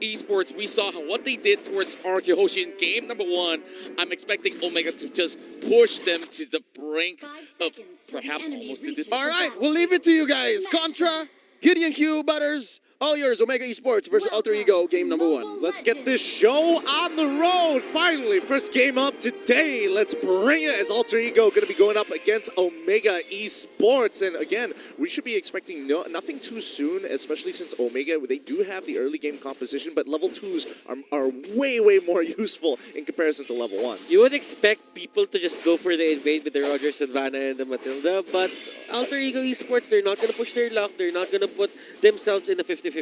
Esports, we saw what they did towards RK Hoshi in game number 1. I'm expecting Omega to just push them to the brink of perhaps almost to this. All right, we'll leave it to you guys. Contra, Gideon Q, Butters, all yours. Omega Esports versus Alter Ego, game number 1. Let's get this show on the road. Finally, first game up today. Let's bring it as Alter Ego going to be going up against Omega Esports. And again, we should be expecting nothing too soon, especially since Omega, they do have the early game composition, but level 2s are way, way more useful in comparison to level 1s. You would expect people to just go for the invade with the Roger, Savannah, and the Matilda, but Alter Ego Esports, they're not going to push their luck. They're not going to put themselves in a 50-50.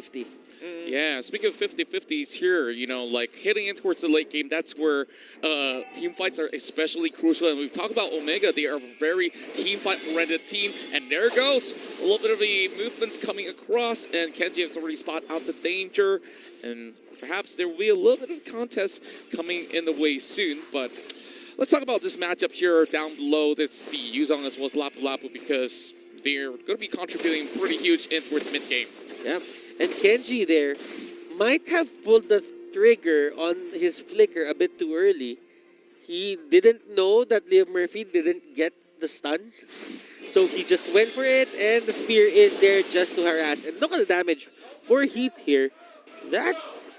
Yeah, speaking of 50-50s here, you know, like heading in towards the late game, that's where team fights are especially crucial. And we've talked about Omega, they are a very team fight-oriented team. And there goes a little bit of the movements coming across, and Kenji has already spotted out the danger. And perhaps there will be a little bit of contest coming in the way soon. But let's talk about this matchup here down below. That's the Yuzong as well as Lapu Lapu, because they're going to be contributing pretty huge in towards mid-game. Yep. And Kenji there might have pulled the trigger on his flicker a bit too early. He didn't know that Leo Murphy didn't get the stun. So he just went for it, and the spear is there just to harass. And look at the damage for Heath here. That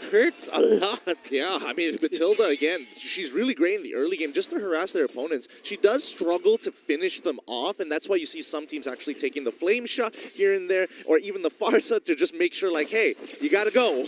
hurts a lot. Yeah, I mean, Matilda, again, she's really great in the early game just to harass their opponents. She does struggle to finish them off, and that's why you see some teams actually taking the flame shot here and there, or even the Farsa to just make sure, like, hey, you gotta go.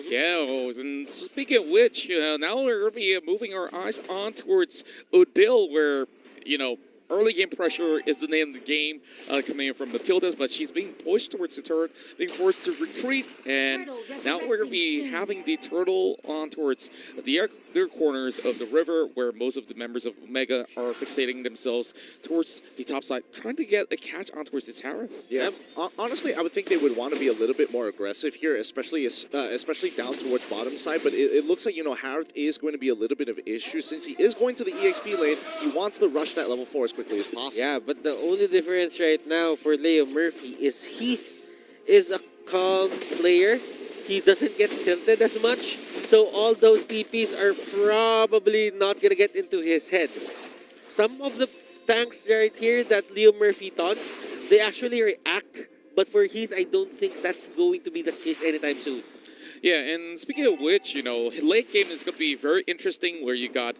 Yeah, and speaking of which, now we're going to be moving our eyes on towards Odile, where, you know, early game pressure is the name of the game coming in from Matilda's, but she's being pushed towards the turret, being forced to retreat, and now we're going to be having the turtle on towards the their corners of the river, where most of the members of Omega are fixating themselves towards the top side, trying to get a catch on towards this tower. Yeah, honestly, I would think they would want to be a little bit more aggressive here, especially down towards bottom side, but it looks like, you know, Harith is going to be a little bit of an issue since he is going to the EXP lane. He wants to rush that level 4 as quickly as possible. Yeah, but the only difference right now for Leo Murphy is Heath is a calm player. He doesn't get tilted as much, so all those TPs are probably not going to get into his head. Some of the tanks right here that Leo Murphy taunts, they actually react, but for Heath, I don't think that's going to be the case anytime soon. Yeah, and speaking of which, you know, late game is going to be very interesting, where you got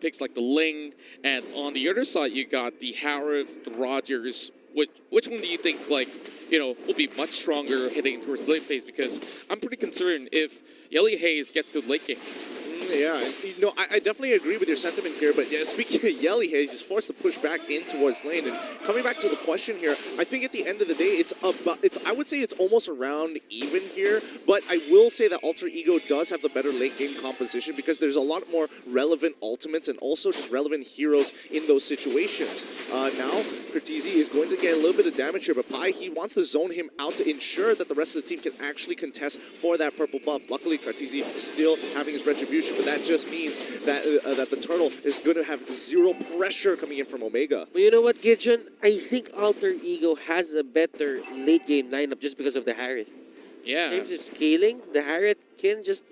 picks like the Ling, and on the other side, you got the Harith, the Rogers. Which one do you think, like, you know, will be much stronger heading towards late phase? Because I'm pretty concerned if Yelly Hayes gets to late game. Yeah, you know, I definitely agree with your sentiment here, but yeah, speaking of Yelly Hayes, he's forced to push back in towards lane. And coming back to the question here, I think at the end of the day, I would say it's almost around even here, but I will say that Alter Ego does have the better late game composition because there's a lot more relevant ultimates and also just relevant heroes in those situations. Now, Cortese is going to get a little bit of damage here, but Pai, he wants to zone him out to ensure that the rest of the team can actually contest for that purple buff. Luckily, Cortese still having his retribution, but that just means that that the turtle is going to have zero pressure coming in from Omega. But you know what, Gideon? I think Alter Ego has a better late game lineup just because of the Harith. Yeah. In terms of scaling, the Harith can just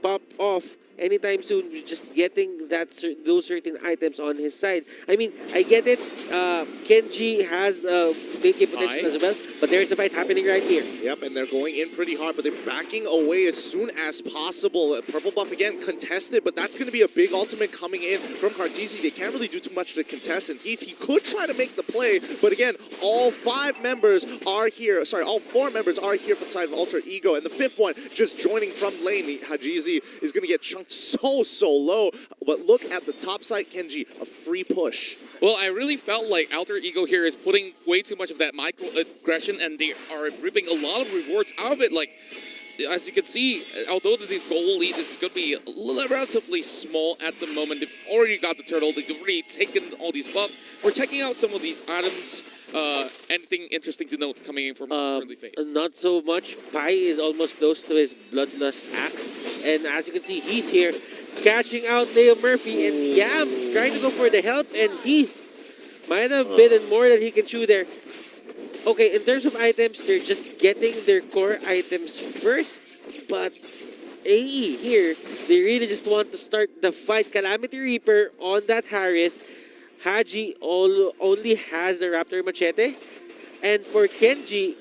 pop off anytime soon. You're just getting those certain items on his side. I mean, I get it. Kenji has late game potential as well, but there's a fight happening right here. Yep, and they're going in pretty hard, but they're backing away as soon as possible. Purple buff again contested, but that's going to be a big ultimate coming in from Cartesi. They can't really do too much to contest, and Heath, he could try to make the play, but again, all 4 members are here for the side of Alter Ego, and the 5th one just joining from lane. Hajizi is going to get chunked so low, but look at the top side, Kenji, a free push. Well, I really felt like Alter Ego here is putting way too much of that microaggression, and they are reaping a lot of rewards out of it. Like, as you can see, although the goal lead is going to be relatively small at the moment, they've already got the turtle, they've already taken all these buffs. We're checking out some of these items. Anything interesting to note coming in from early phase? Not so much. Pai is almost close to his Bloodlust Axe. And as you can see, Heath here catching out Leo Murphy. And Yam trying to go for the help. And Heath might have bitten more than he can chew there. Okay, in terms of items, they're just getting their core items first. But AE here, they really just want to start the fight. Calamity Reaper on that Harith. Haji only has the Raptor Machete. And for Kenji,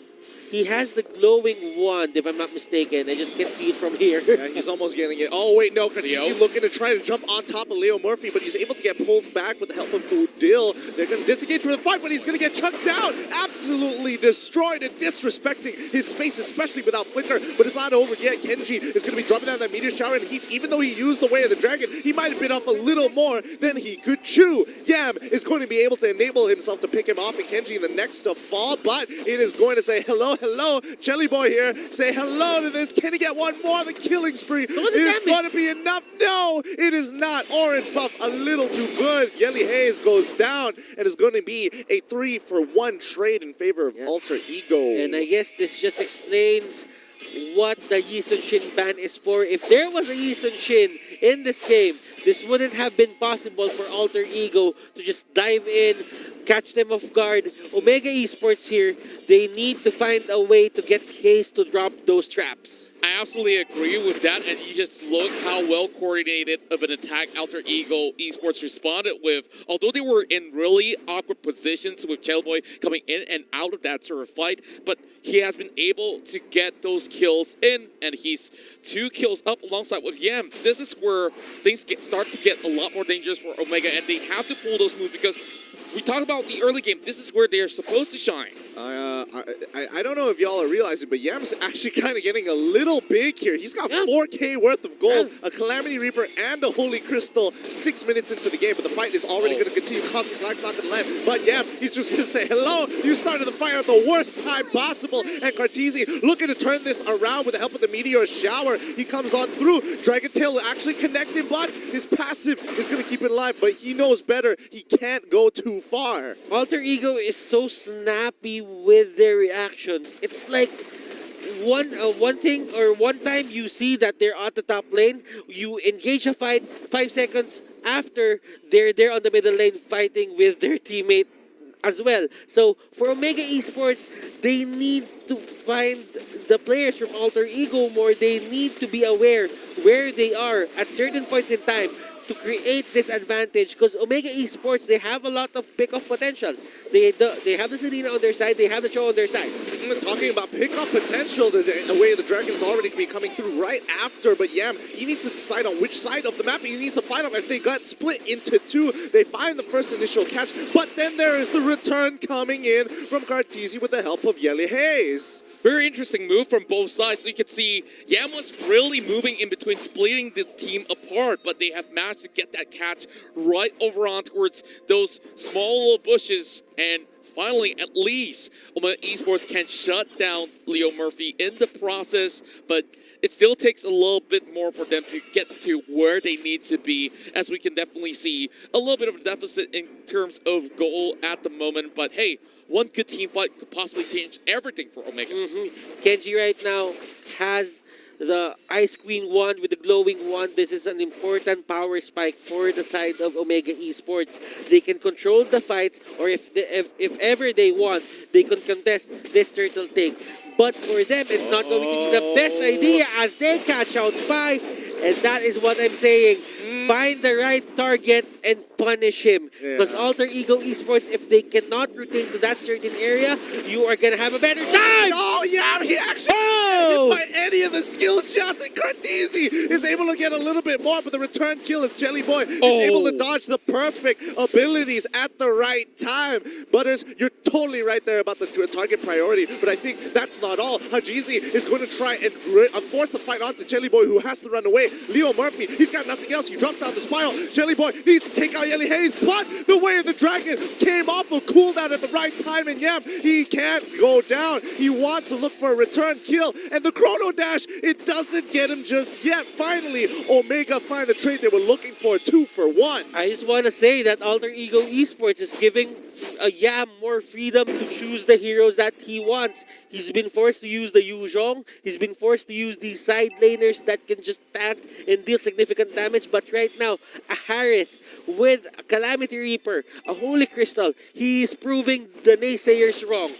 he has the glowing wand, if I'm not mistaken. I just can't see it from here. Yeah, he's almost getting it. Oh, wait, no. Kartisi looking to try to jump on top of Leo Murphy, but he's able to get pulled back with the help of Udil. They're going to disengage from the fight, but he's going to get chucked down. Absolutely destroyed and disrespecting his space, especially without Flicker. But it's not over yet. Kenji is going to be dropping down that meteor shower, and even though he used the Way of the Dragon, he might have been off a little more than he could chew. Yam is going to be able to enable himself to pick him off, and Kenji the next to fall, but it is going to say hello, Jelly Boy here. Say hello to this. Can he get one more? The killing spree is going to be enough. No, it is not. Orange buff a little too good. Yelly Hayes goes down, and it's going to be a 3-for-1 trade in favor of Alter Ego. And I guess this just explains what the Yi Sun Shin ban is for. If there was a Yi Sun Shin in this game, this wouldn't have been possible for Alter Ego to just dive in, catch them off guard. Omega Esports here, they need to find a way to get Hayes to drop those traps. I absolutely agree with that, and you just look how well coordinated of an attack Alter Ego Esports responded with. Although they were in really awkward positions with Boy coming in and out of that sort of fight, but he has been able to get those kills in, and he's 2 kills up alongside with Yam. This is where things start to get a lot more dangerous for Omega, and they have to pull those moves because we talk about the early game. This is where they're supposed to shine. I don't know if y'all are realizing, but Yam's actually kind of getting a little big here. He's got 4K worth of gold, a Calamity Reaper, and a Holy Crystal 6 minutes into the game, but the fight is already going to continue. Cosmic Black's not going to land, but Yam, he's just going to say, hello, you started the fire at the worst time possible, and Kartisi looking to turn this around with the help of the Meteor Shower. He comes on through. Dragon Tail will actually connect him, but his passive is going to keep it alive, but he knows better. He can't go too far. Alter Ego is so snappy with their reactions. It's like one time you see that they're at the top lane, you engage a fight 5 seconds after they're there on the middle lane fighting with their teammate as well. So for Omega Esports, they need to find the players from Alter Ego more. They need to be aware where they are at certain points in time to create this advantage, because Omega Esports, they have a lot of pick-off potential. They have the Selena on their side, they have the Cho on their side. Talking about pick-off potential, the Way of the Dragon's already be coming through right after, but Yam, he needs to decide on which side of the map he needs to find out, as they got split into 2. They find the first initial catch, but then there is the return coming in from Kartisi with the help of Yelly Hayes. Very interesting move from both sides. So you can see Yam was really moving in between, splitting the team apart, but they have managed to get that catch right over on towards those small little bushes. And finally, at least, Omega Esports can shut down Leo Murphy in the process, but it still takes a little bit more for them to get to where they need to be, as we can definitely see a little bit of a deficit in terms of goal at the moment. But hey, one good team fight could possibly change everything for Omega. Kenji right now has the Ice Queen wand with the glowing wand. This is an important power spike for the side of Omega Esports. They can control the fights, or if ever they want, they can contest this turtle take. But for them, it's not going to be the best idea as they catch out 5. And that is what I'm saying. Find the right target and punish him. Because Alter Ego Esports, if they cannot rotate to that certain area, you are going to have a better time! Oh, yeah, he actually hit by any of the skill shots, and Kartisi is able to get a little bit more, but the return kill is Jelly Boy. He's able to dodge the perfect abilities at the right time. Butters, you're totally right there about the target priority, but I think that's not all. Hajizi is going to try and force the fight onto Jelly Boy, who has to run away. Leo Murphy, he's got nothing else. He drops down the spiral. Jelly Boy needs to take out Yelly Hayes, but the Way of the Dragon came off of cooldown at the right time, and Yam, he can't go down. He wants to look for a return kill, and the Chrono Dash, it doesn't get him just yet. Finally, Omega find the trade they were looking for, 2 for 1. I just want to say that Alter Ego Esports is giving Yam more freedom to choose the heroes that he wants. He's been forced to use the Yu Zhong. He's been forced to use these side laners that can just tank and deal significant damage. But right now, a Harith with a Calamity Reaper, a Holy Crystal, he is proving the naysayers wrong.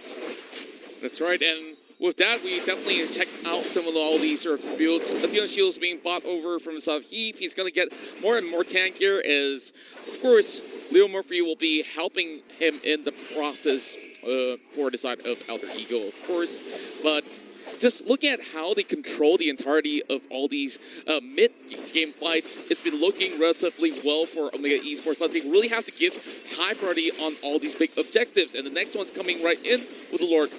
That's right, and with that, we definitely check out some of all these sort of builds. Athena Shields being bought over from South Heath. He's going to get more and more tankier as, of course, Leo Murphy will be helping him in the process for the side of Alter Ego, of course. But just looking at how they control the entirety of all these mid-game fights, it's been looking relatively well for Omega Esports, but they really have to give high priority on all these big objectives. And the next one's coming right in with the Lord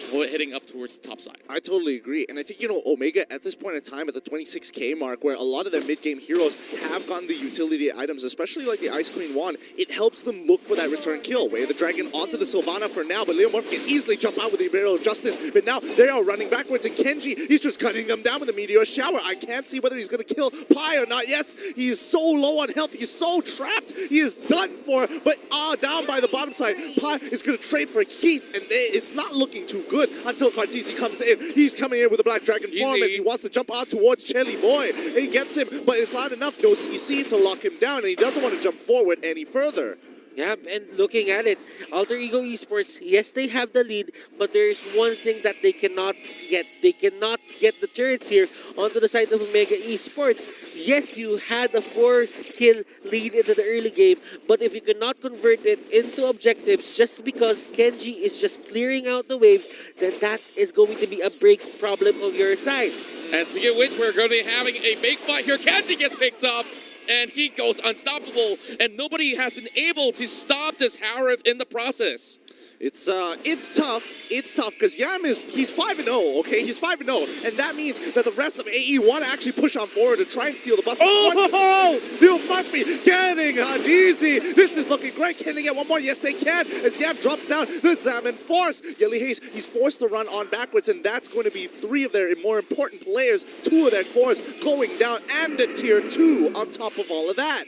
heading up towards the top side. I totally agree. And I think, Omega at this point in time at the 26K mark, where a lot of their mid-game heroes have gotten the utility items, especially like the Ice Queen wand, it helps them look for that return kill. Way the Dragon onto the Sylvana for now, but Leo Murphy can easily jump out with the Imperial Justice. But now they are running backwards, and Kenji, he's just cutting them down with a Meteor Shower. I can't see whether he's going to kill Pi or not. Yes, he is so low on health. He's so trapped. He is done for, but down by the bottom side. Pi is going to trade for Heath, and it's not looking too good until Cartesi comes in. He's coming in with the Black Dragon form as he wants to jump out towards Chelly Boy. And he gets him, but it's not enough. No CC to lock him down, and he doesn't want to jump forward any further. Yeah, and looking at it, Alter Ego Esports, yes, they have the lead, but there's one thing that they cannot get. They cannot get the turrets here onto the side of Omega Esports. Yes, you had a 4-kill lead into the early game, but if you cannot convert it into objectives just because Kenji is just clearing out the waves, then that is going to be a break problem of your side. And speaking of which, we're going to be having a big fight here. Kenji gets picked up, and he goes unstoppable, and nobody has been able to stop this Harif in the process. It's tough. It's tough because Yam he's 5-0, okay? He's 5-0, and that means that the rest of AE want to actually push on forward to try and steal the bus. Oh! Leo Murphy getting Hajizi. This is looking great. Can they get one more? Yes, they can. As Yam drops down the Salmon Force. Yelly Hayes, he's forced to run on backwards, and that's going to be 3 of their more important players, 2 of their cores going down, and the tier 2 on top of all of that.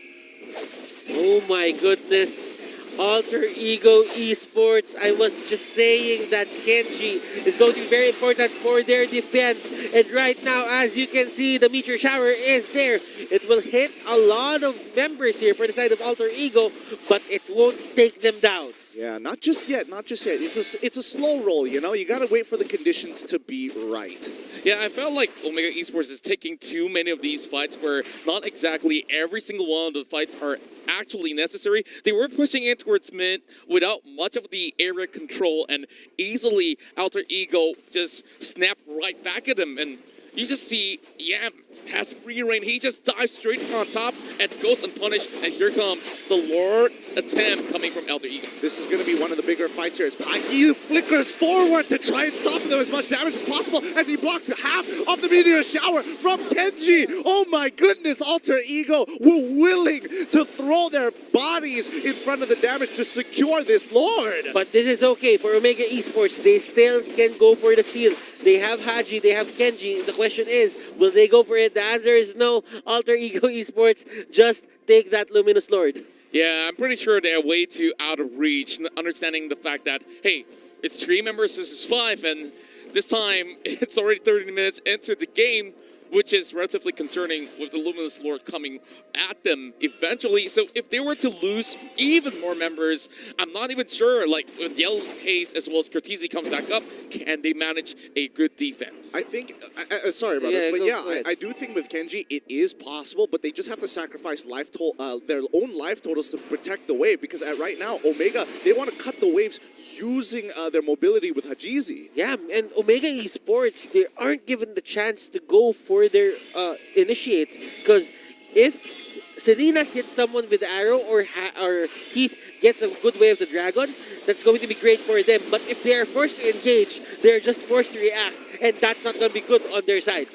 Oh my goodness. Alter Ego Esports, I was just saying that Kenji is going to be very important for their defense. And right now, as you can see, the Meteor Shower is there. It will hit a lot of members here for the side of Alter Ego, but it won't take them down. Yeah, not just yet, not just yet. It's a slow roll, you gotta wait for the conditions to be right. Yeah, I felt like Omega Esports is taking too many of these fights where not exactly every single one of the fights are actually necessary. They were pushing in towards mid without much of the area control, and easily Alter Ego just snapped right back at him, and you just see Yam has free reign. He just dives straight on top and goes unpunished. And here comes the Lord attempt coming from Alter Ego. This is going to be one of the bigger fights here. He flickers forward to try and stop them as much damage as possible as he blocks half of the Meteor Shower from Kenji. Oh my goodness, Alter Ego were willing to throw their bodies in front of the damage to secure this Lord. But this is okay for Omega Esports. They still can go for the steal. They have Haji, they have Kenji. The question is, will they go for it? The answer is no. Alter Ego Esports, just take that Luminous Lord. Yeah, I'm pretty sure they're way too out of reach, understanding the fact that, hey, it's 3 members versus 5, and this time it's already 30 minutes into the game, which is relatively concerning with the Luminous Lord coming at them eventually. So if they were to lose even more members, I'm not even sure, like, with Yellow Haze as well as Cortese comes back up, can they manage a good defense? I think, sorry about this, but I do think with Kenji, it is possible, but they just have to sacrifice their own life totals to protect the wave, because right now, Omega, they want to cut the waves using their mobility with Hajizi. Yeah, and Omega Esports, they aren't given the chance to go for their initiates, because if Selena hits someone with arrow or Heath gets a good way of the dragon, that's going to be great for them. But if they are forced to engage, they're just forced to react, and that's not going to be good on their side.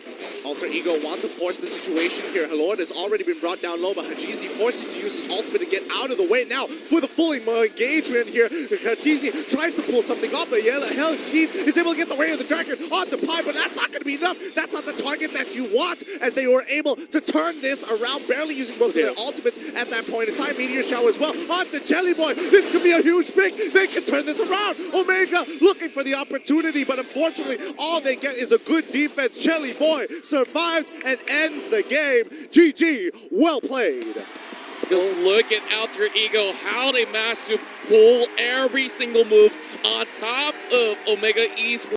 Alter Ego wants to force the situation here. Lord has already been brought down low, but Hajizi forcing to use his ultimate to get out of the way now for the full engagement here. Hajizi tries to pull something off, but Heath is able to get the way of the dragon onto Pi, but that's not going to be enough. That's not the target that you want, as they were able to turn this around, barely using most of their ultimates at that point in time. Meteor Shower as well onto Jelly Boy. This could be a huge pick. They can turn this around. Omega looking for the opportunity, but unfortunately, all they get is a good defense. Jelly Boy survives and ends the game. GG, well played. Just look at Alter Ego, how they managed to pull every single move on top of Omega Esports.